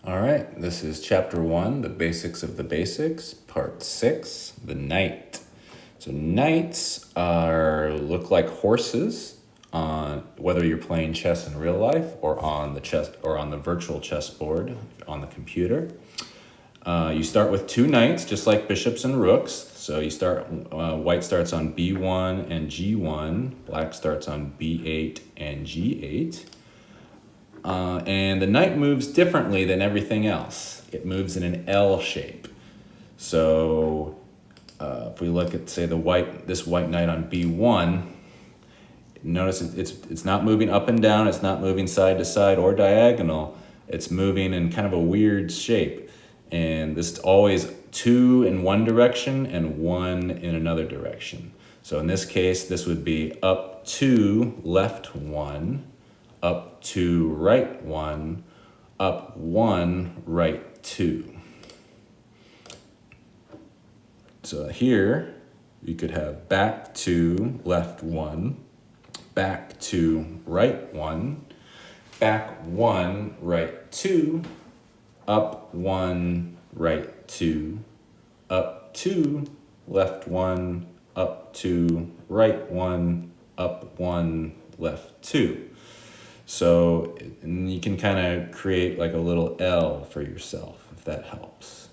All right, this is chapter 1, the basics of the basics, part 6, the knight. So knights look like horses on whether you're playing chess in real life or on the virtual chessboard on the computer. You start with 2 knights, just like bishops and rooks. So you start, white starts on b1 and g1, black starts on b8 and g8. And the knight moves differently than everything else. It moves in an L shape. So if we look at, say, this white knight on b1, notice it's not moving up and down, it's not moving side to side or diagonal. It's moving in kind of a weird shape. And this is always 2 in one direction and 1 in another direction. So in this case, this would be up 2, left 1, up 2, right 1, up 1, right 2. So here you could have back 2, left 1, back 2, right 1, back 1, right 2, up 1, right 2, up 2, left 1, up 2, right 1, up 1, left 2. So you can kind of create like a little L for yourself, if that helps.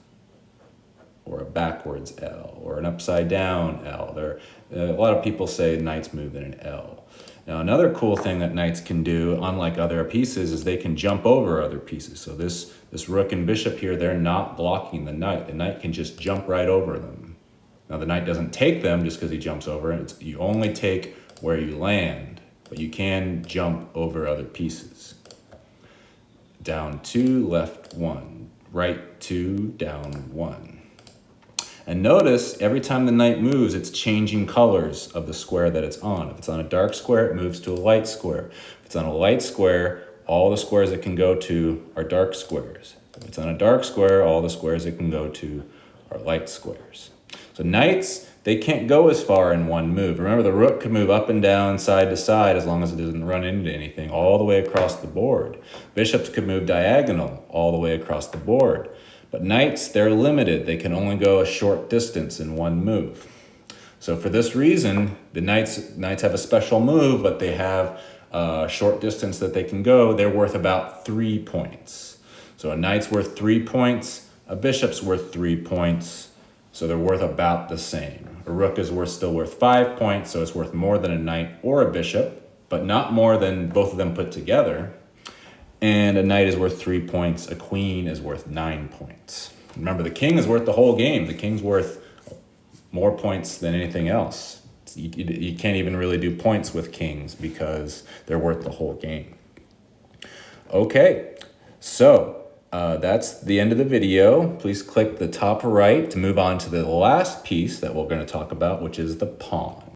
Or a backwards L, or an upside down L. A lot of people say knights move in an L. Now another cool thing that knights can do, unlike other pieces, is they can jump over other pieces. So this rook and bishop here, they're not blocking the knight. The knight can just jump right over them. Now the knight doesn't take them just because he jumps over it. You only take where you land, but you can jump over other pieces. Down 2, left 1, right 2, down 1. And notice every time the knight moves, it's changing colors of the square that it's on. If it's on a dark square, it moves to a light square. If it's on a light square, all the squares it can go to are dark squares. If it's on a dark square, all the squares it can go to are light squares. So knights, they can't go as far in one move. Remember, the rook can move up and down, side to side, as long as it doesn't run into anything, all the way across the board. Bishops could move diagonal all the way across the board. But knights, they're limited. They can only go a short distance in one move. So for this reason, the knights have a special move, but they have a short distance that they can go. They're worth about 3 points. So a knight's worth 3 points, a bishop's worth 3 points, so they're worth about the same. A rook is still worth 5 points, so it's worth more than a knight or a bishop, but not more than both of them put together. And a knight is worth 3 points. A queen is worth 9 points. Remember, the king is worth the whole game. The king's worth more points than anything else. You can't even really do points with kings because they're worth the whole game. Okay, so that's the end of the video. Please click the top right to move on to the last piece that we're going to talk about, which is the pawn.